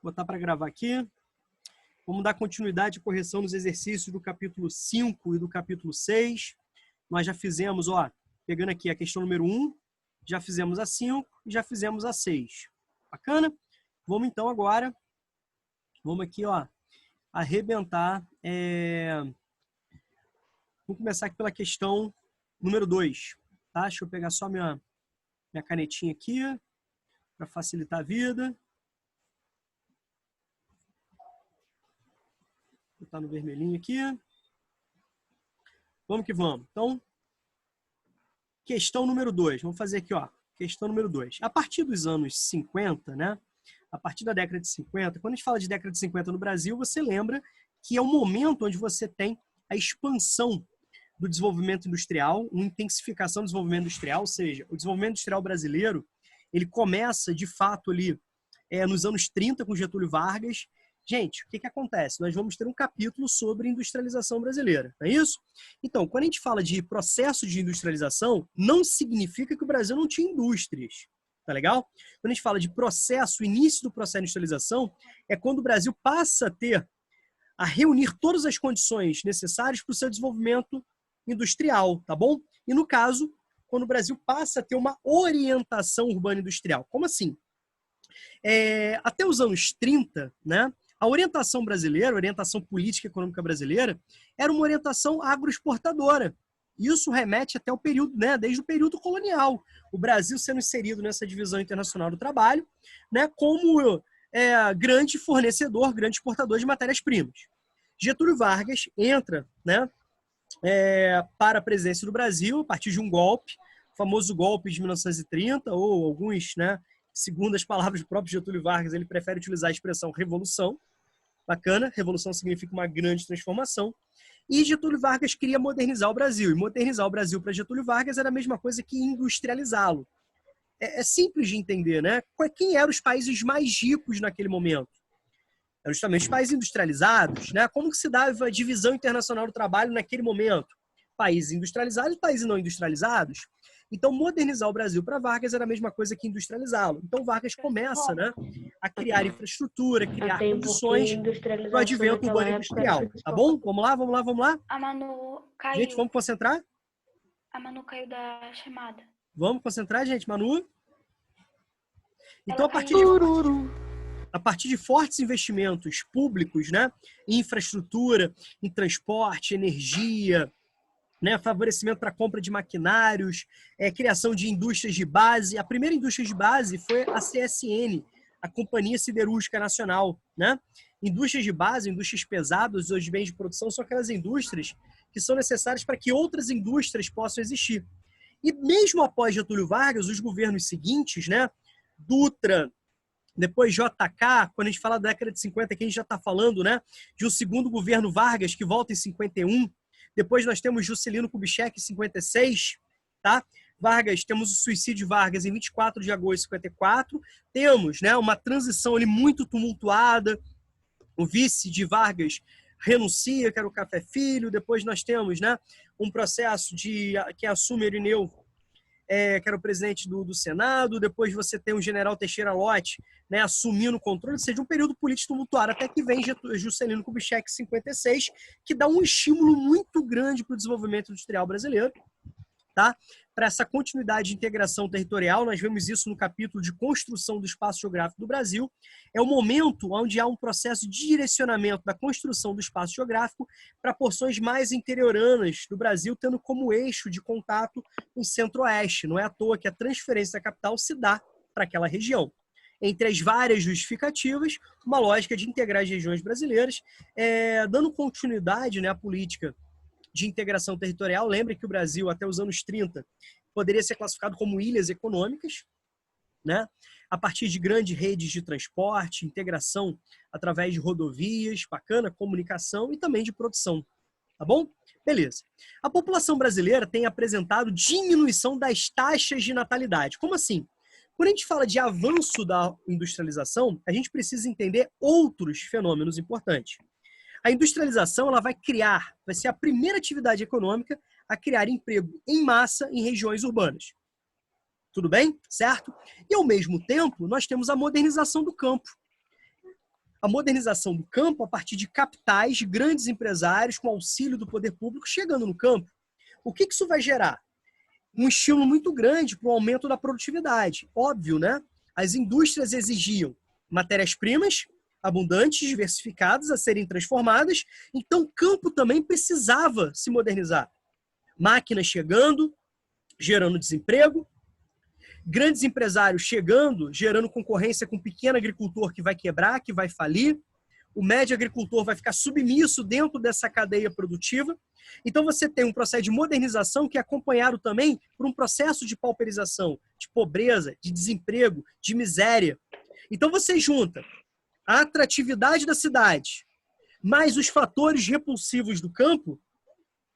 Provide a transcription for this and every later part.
botar para gravar aqui. Vamos dar continuidade e correção nos exercícios do capítulo 5 e do capítulo 6. Nós já fizemos, ó, pegando aqui a questão número 1, já fizemos a 5 e já fizemos a 6. Bacana? Vamos então agora, vamos aqui, ó, arrebentar. Vamos começar aqui pela questão número 2. Tá? Deixa eu pegar só minha canetinha aqui, para facilitar a vida. Vou botar no vermelhinho aqui. Vamos que vamos. Então, questão número 2. Vamos fazer aqui, ó. Questão número 2. A partir dos anos 50, né? A partir da década de 50, quando a gente fala de década de 50 no Brasil, você lembra que é um momento onde você tem a expansão do desenvolvimento industrial, uma intensificação do desenvolvimento industrial, ou seja, o desenvolvimento industrial brasileiro, ele começa, de fato, ali nos anos 30 com Getúlio Vargas. Gente, o que acontece? Nós vamos ter um capítulo sobre industrialização brasileira, não é isso? Então, quando a gente fala de processo de industrialização, não significa que o Brasil não tinha indústrias, tá legal? Quando a gente fala de processo, o início do processo de industrialização, é quando o Brasil passa a reunir todas as condições necessárias para o seu desenvolvimento industrial, tá bom? E no caso, quando o Brasil passa a ter uma orientação urbana industrial. Como assim? Até os anos 30, né? A orientação brasileira, a orientação política e econômica brasileira, era uma orientação agroexportadora. Isso remete até o período, né, desde o período colonial. O Brasil sendo inserido nessa divisão internacional do trabalho, né, como grande fornecedor, grande exportador de matérias-primas. Getúlio Vargas entra, né, para a presidência do Brasil a partir de um golpe, o famoso golpe de 1930, ou alguns, né, segundo as palavras do próprio Getúlio Vargas, ele prefere utilizar a expressão revolução. Bacana, revolução significa uma grande transformação. E Getúlio Vargas queria modernizar o Brasil. E modernizar o Brasil para Getúlio Vargas era a mesma coisa que industrializá-lo. É simples de entender, né? Quem eram os países mais ricos naquele momento? Eram justamente os países industrializados, né? Como que se dava a divisão internacional do trabalho naquele momento? Países industrializados e países não industrializados. Então, modernizar o Brasil para Vargas era a mesma coisa que industrializá-lo. Então, Vargas começa, né, a criar infraestrutura, criar condições para o advento urbano industrial. Tá bom? Vamos lá, vamos lá, vamos lá? A Manu caiu. Gente, vamos concentrar? A Manu caiu da chamada. Vamos concentrar, gente, Manu? Então, a partir de fortes investimentos públicos, né, em infraestrutura, em transporte, energia, né, favorecimento para a compra de maquinários, criação de indústrias de base. A primeira indústria de base foi a CSN, a Companhia Siderúrgica Nacional. Né? Indústrias de base, indústrias pesadas, os bens de produção, são aquelas indústrias que são necessárias para que outras indústrias possam existir. E mesmo após Getúlio Vargas, os governos seguintes, né, Dutra, depois JK, quando a gente fala da década de 50, aqui a gente já está falando, né, de um segundo governo Vargas, que volta em 51. Depois nós temos Juscelino Kubitschek em 56, tá? Temos o suicídio de Vargas em 24 de agosto de 54. Temos, né, uma transição ali muito tumultuada. O vice de Vargas renuncia, que era o Café Filho. Depois nós temos, né, um processo que assume Irineu, que era o presidente do Senado. Depois você tem o general Teixeira Lott, né, assumindo o controle, ou seja, um período político tumultuado, até que vem Juscelino Kubitschek em 56, que dá um estímulo muito grande para o desenvolvimento industrial brasileiro, tá? Para essa continuidade de integração territorial. Nós vemos isso no capítulo de construção do espaço geográfico do Brasil. É o momento onde há um processo de direcionamento da construção do espaço geográfico para porções mais interioranas do Brasil, tendo como eixo de contato o centro-oeste. Não é à toa que a transferência da capital se dá para aquela região. Entre as várias justificativas, uma lógica de integrar as regiões brasileiras, dando continuidade, né, à política de integração territorial. Lembre que o Brasil, até os anos 30, poderia ser classificado como ilhas econômicas, né? A partir de grandes redes de transporte, integração através de rodovias, bacana, comunicação e também de produção. Tá bom? Beleza. A população brasileira tem apresentado diminuição das taxas de natalidade. Como assim? Quando a gente fala de avanço da industrialização, a gente precisa entender outros fenômenos importantes. A industrialização ela vai ser a primeira atividade econômica a criar emprego em massa em regiões urbanas. Tudo bem? Certo? E, ao mesmo tempo, nós temos a modernização do campo. a modernização do campo a partir de capitais, grandes empresários, com auxílio do poder público, chegando no campo. O que isso vai gerar? Um estímulo muito grande para o aumento da produtividade. Óbvio, né? As indústrias exigiam matérias-primas abundantes, diversificadas, a serem transformadas, então o campo também precisava se modernizar. Máquinas chegando, gerando desemprego, grandes empresários chegando, gerando concorrência com o pequeno agricultor que vai quebrar, que vai falir, o médio agricultor vai ficar submisso dentro dessa cadeia produtiva. Então você tem um processo de modernização que é acompanhado também por um processo de pauperização, de pobreza, de desemprego, de miséria. Então você junta a atratividade da cidade, mais os fatores repulsivos do campo,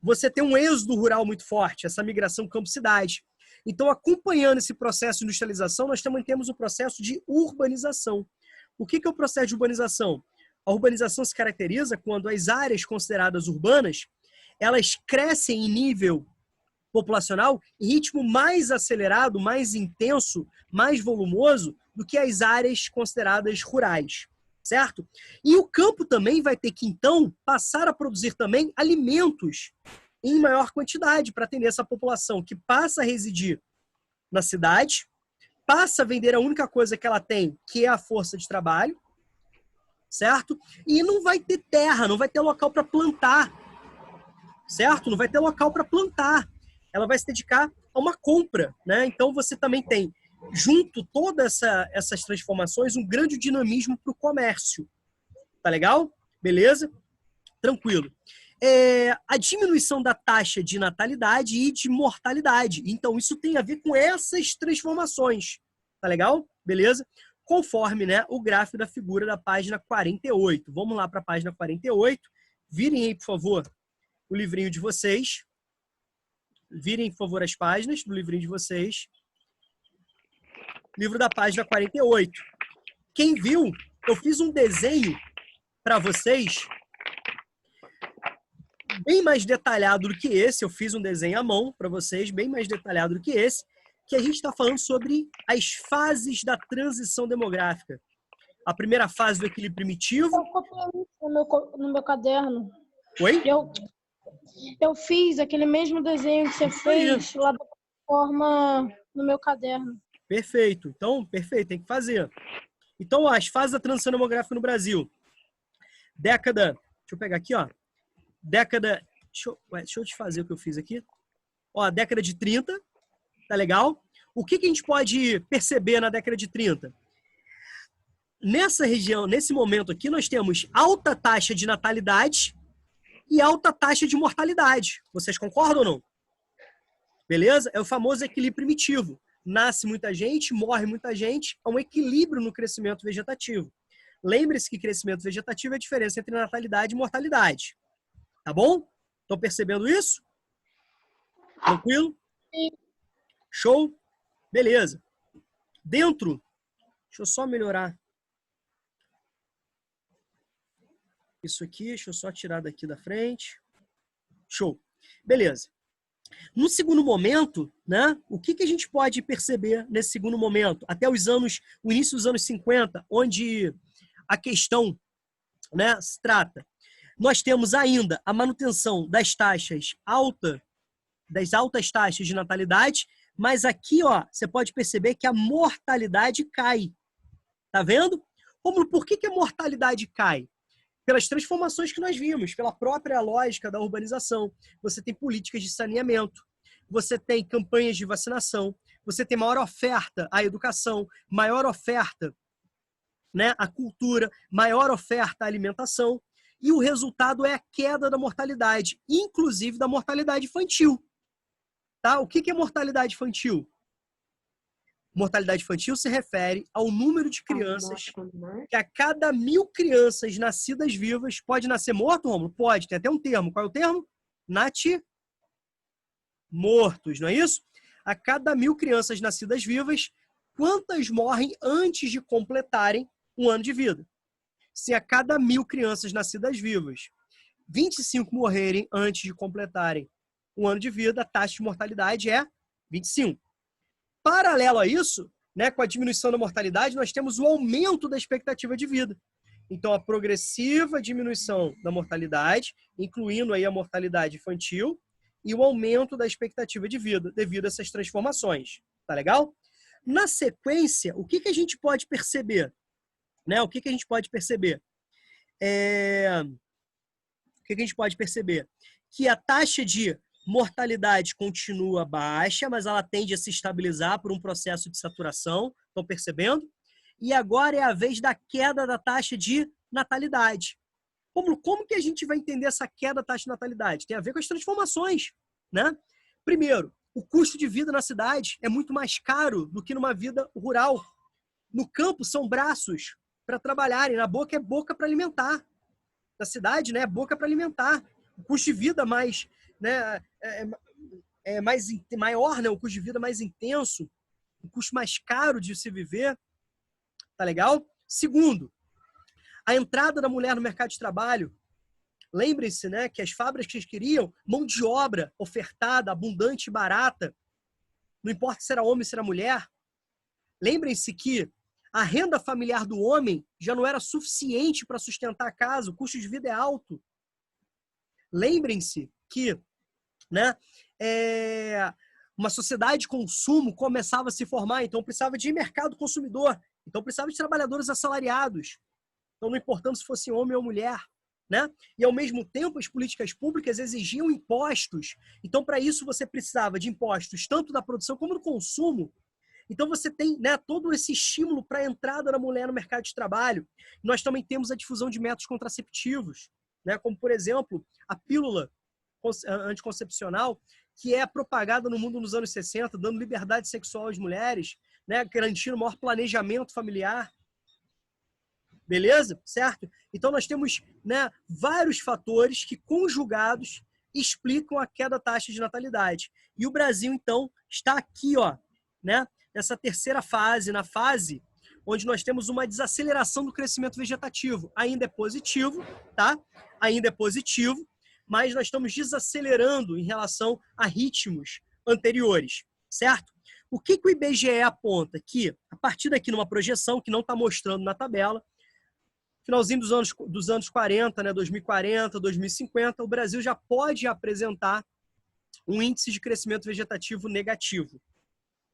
você tem um êxodo rural muito forte, essa migração campo-cidade. Então, acompanhando esse processo de industrialização, nós também temos o processo de urbanização. O que é o processo de urbanização? A urbanização se caracteriza quando as áreas consideradas urbanas, elas crescem em nível populacional em ritmo mais acelerado, mais intenso, mais volumoso do que as áreas consideradas rurais, certo? E o campo também vai ter que, então, passar a produzir também alimentos em maior quantidade para atender essa população que passa a residir na cidade, passa a vender a única coisa que ela tem, que é a força de trabalho, certo? E não vai ter terra, não vai ter local para plantar, certo? Não vai ter local para plantar. Ela vai se dedicar a uma compra, né? Então você também tem, junto todas essas transformações, um grande dinamismo para o comércio. Tá legal? Beleza? Tranquilo. A diminuição da taxa de natalidade e de mortalidade. Então, isso tem a ver com essas transformações. Tá legal? Beleza? Conforme, né, o gráfico da figura da página 48. Vamos lá para a página 48. Virem aí, por favor, o livrinho de vocês. Virem, por favor, as páginas do livrinho de vocês. Livro da página 48. Quem viu, eu fiz um desenho para vocês bem mais detalhado do que esse. Eu fiz um desenho à mão para vocês, bem mais detalhado do que esse, que a gente está falando sobre as fases da transição demográfica. A primeira fase do equilíbrio primitivo. Eu copiei isso no meu caderno. Oi? Eu fiz aquele mesmo desenho que você fez lá da forma no meu caderno. Perfeito. Então, perfeito, tem que fazer. Então, ó, as fases da transição demográfica no Brasil. Década, deixa eu pegar aqui, ó. Década, deixa eu te fazer o que eu fiz aqui. Ó, década de 30, tá legal? O que a gente pode perceber na década de 30? Nessa região, nesse momento aqui, nós temos alta taxa de natalidade e alta taxa de mortalidade. Vocês concordam ou não? Beleza? É o famoso equilíbrio primitivo. Nasce muita gente, morre muita gente, há um equilíbrio no crescimento vegetativo. Lembre-se que crescimento vegetativo é a diferença entre natalidade e mortalidade. Tá bom? Estão percebendo isso? Tranquilo? Sim. Show? Beleza. Dentro, deixa eu só melhorar isso aqui, deixa eu só tirar daqui da frente. Show. Beleza. No segundo momento, né, o que a gente pode perceber nesse segundo momento? Até o início dos anos 50, onde a questão, né, se trata. Nós temos ainda a manutenção das taxas das altas taxas de natalidade, mas aqui, ó, você pode perceber que a mortalidade cai. Tá vendo? Rômulo, por que a mortalidade cai? Pelas transformações que nós vimos, pela própria lógica da urbanização. Você tem políticas de saneamento, você tem campanhas de vacinação, você tem maior oferta à educação, maior oferta, né, à cultura, maior oferta à alimentação, e o resultado é a queda da mortalidade, inclusive da mortalidade infantil. Tá? O que é mortalidade infantil? Mortalidade infantil se refere ao número de crianças que a cada 1000 crianças nascidas vivas, pode nascer morto, Rômulo? Pode, tem até um termo. Qual é o termo? Mortos, não é isso? A cada 1000 crianças nascidas vivas, quantas morrem antes de completarem um ano de vida? Se a cada 1000 crianças nascidas vivas, 25 morrerem antes de completarem um ano de vida, a taxa de mortalidade é 25. Paralelo a isso, né, com a diminuição da mortalidade, nós temos o aumento da expectativa de vida. Então, a progressiva diminuição da mortalidade, incluindo aí a mortalidade infantil, e o aumento da expectativa de vida devido a essas transformações. Tá legal? Na sequência, o que a gente pode perceber? Né? O que a gente pode perceber? O que a gente pode perceber? Que a taxa de mortalidade continua baixa, mas ela tende a se estabilizar por um processo de saturação. Estão percebendo? E agora é a vez da queda da taxa de natalidade. Como que a gente vai entender essa queda da taxa de natalidade? Tem a ver com as transformações, né? Primeiro, o custo de vida na cidade é muito mais caro do que numa vida rural. No campo são braços para trabalharem, na boca é boca para alimentar. Na cidade, né, é boca para alimentar. O custo de vida mais, né, maior, né, o custo de vida mais intenso, o custo mais caro de se viver. Tá legal? Segundo, a entrada da mulher no mercado de trabalho. Lembrem-se, né, que as fábricas queriam mão de obra ofertada, abundante e barata. Não importa se era homem ou se era mulher. Lembrem-se que a renda familiar do homem já não era suficiente para sustentar a casa. O custo de vida é alto. Lembrem-se que, né, uma sociedade de consumo começava a se formar. Então, precisava de mercado consumidor. Então, precisava de trabalhadores assalariados. Então, não importando se fosse homem ou mulher. Né? E, ao mesmo tempo, as políticas públicas exigiam impostos. Então, para isso, você precisava de impostos tanto da produção como do consumo. Então, você tem, né, todo esse estímulo para a entrada da mulher no mercado de trabalho. Nós também temos a difusão de métodos contraceptivos, né, como, por exemplo, a pílula anticoncepcional, que é propagada no mundo nos anos 60, dando liberdade sexual às mulheres, né, garantindo maior planejamento familiar. Beleza? Certo? Então, nós temos, né, vários fatores que, conjugados, explicam a queda da taxa de natalidade. E o Brasil, então, está aqui, ó, né, nessa terceira fase, na fase onde nós temos uma desaceleração do crescimento vegetativo. Ainda é positivo, tá? Ainda é positivo, mas nós estamos desacelerando em relação a ritmos anteriores, certo? O que o IBGE aponta? Que, a partir daqui, numa projeção que não está mostrando na tabela, finalzinho dos anos 40, né, 2040, 2050, o Brasil já pode apresentar um índice de crescimento vegetativo negativo.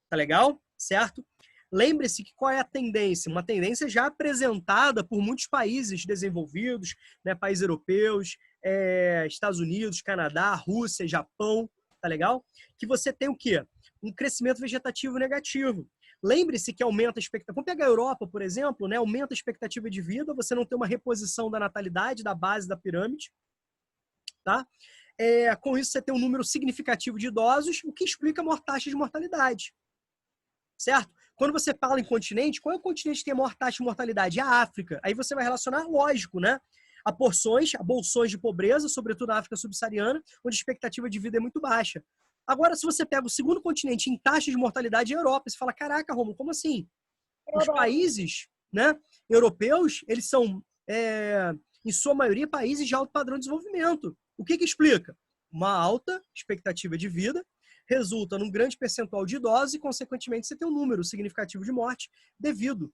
Tá legal? Certo? Lembre-se que qual é a tendência? Uma tendência já apresentada por muitos países desenvolvidos, né, países europeus, Estados Unidos, Canadá, Rússia, Japão, tá legal? Que você tem o quê? Um crescimento vegetativo negativo. Lembre-se que aumenta a expectativa. Vamos pegar a Europa, por exemplo, né? Aumenta a expectativa de vida, você não tem uma reposição da natalidade, da base da pirâmide. Tá? Com isso, você tem um número significativo de idosos, o que explica a maior taxa de mortalidade. Certo? Quando você fala em continente, qual é o continente que tem a maior taxa de mortalidade? É a África. Aí você vai relacionar, lógico, né? A bolsões de pobreza, sobretudo na África subsaariana, onde a expectativa de vida é muito baixa. Agora, se você pega o segundo continente em taxa de mortalidade, é a Europa. Você fala, caraca, Romulo, como assim? Os países, né, europeus, eles são, em sua maioria, países de alto padrão de desenvolvimento. O que explica? Uma alta expectativa de vida resulta num grande percentual de idosos e, consequentemente, você tem um número significativo de morte devido,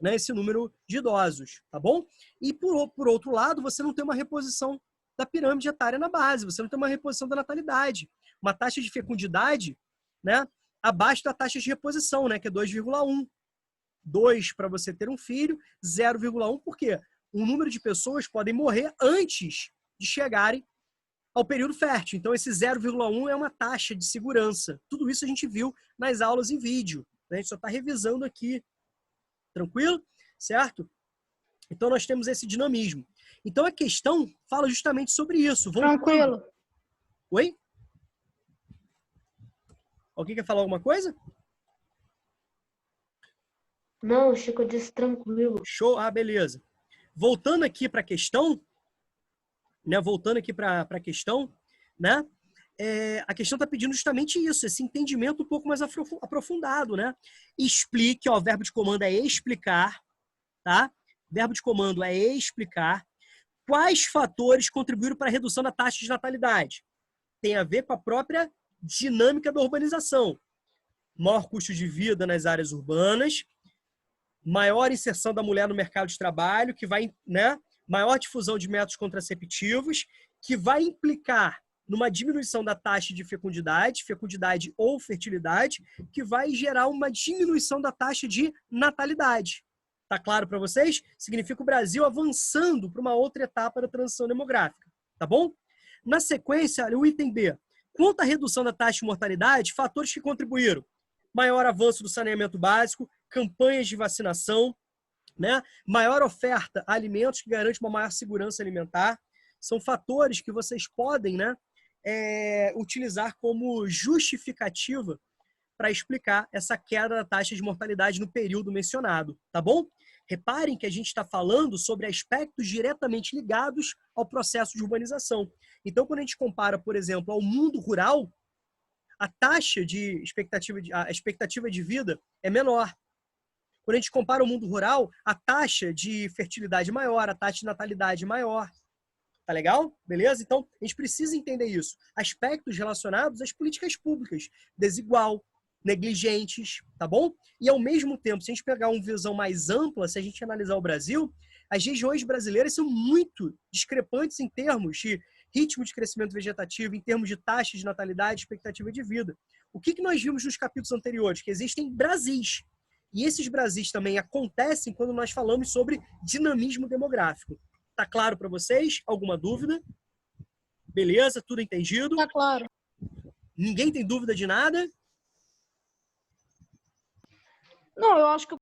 né, a esse número de idosos, tá bom? E, por outro lado, você não tem uma reposição da pirâmide etária na base, você não tem uma reposição da natalidade. Uma taxa de fecundidade, né, abaixo da taxa de reposição, né, que é 2,1. 2 para você ter um filho, 0,1 por quê? Um número de pessoas podem morrer antes de chegarem ao período fértil. Então, esse 0,1 é uma taxa de segurança. Tudo isso a gente viu nas aulas em vídeo. A gente só está revisando aqui. Tranquilo? Certo? Então, nós temos esse dinamismo. Então, a questão fala justamente sobre isso. Tranquilo. Oi? Alguém quer falar alguma coisa? Não, Chico disse tranquilo. Show? Ah, beleza. Voltando aqui para a questão, né? Voltando aqui para a questão, né? A questão está pedindo justamente isso, esse entendimento um pouco mais aprofundado, né? Explique, ó, o verbo de comando é explicar, tá? Verbo de comando é explicar quais fatores contribuíram para a redução da taxa de natalidade. Tem a ver com a própria dinâmica da urbanização. Maior custo de vida nas áreas urbanas, maior inserção da mulher no mercado de trabalho, que vai, né, maior difusão de métodos contraceptivos, que vai implicar numa diminuição da taxa de fecundidade ou fertilidade, que vai gerar uma diminuição da taxa de natalidade. Tá claro para vocês? Significa o Brasil avançando para uma outra etapa da transição demográfica, tá bom? Na sequência, o item B. Quanto à redução da taxa de mortalidade, fatores que contribuíram: maior avanço do saneamento básico, campanhas de vacinação, né? Maior oferta a alimentos que garante uma maior segurança alimentar. São fatores que vocês podem, né, utilizar como justificativa para explicar essa queda da taxa de mortalidade no período mencionado, tá bom? Reparem que a gente está falando sobre aspectos diretamente ligados ao processo de urbanização. Então, quando a gente compara, por exemplo, ao mundo rural, a expectativa de vida é menor. Quando a gente compara o mundo rural, a taxa de fertilidade é maior, a taxa de natalidade é maior. Tá legal? Beleza? Então, a gente precisa entender isso. Aspectos relacionados às políticas públicas, desigual, negligentes, tá bom? E, ao mesmo tempo, se a gente pegar uma visão mais ampla, se a gente analisar o Brasil, as regiões brasileiras são muito discrepantes em termos de ritmo de crescimento vegetativo, em termos de taxa de natalidade, expectativa de vida. O que nós vimos nos capítulos anteriores? Que existem Brasis. E esses Brasis também acontecem quando nós falamos sobre dinamismo demográfico. Tá claro para vocês? Alguma dúvida? Beleza? Tudo entendido? Tá claro. Ninguém tem dúvida de nada? Não, eu acho que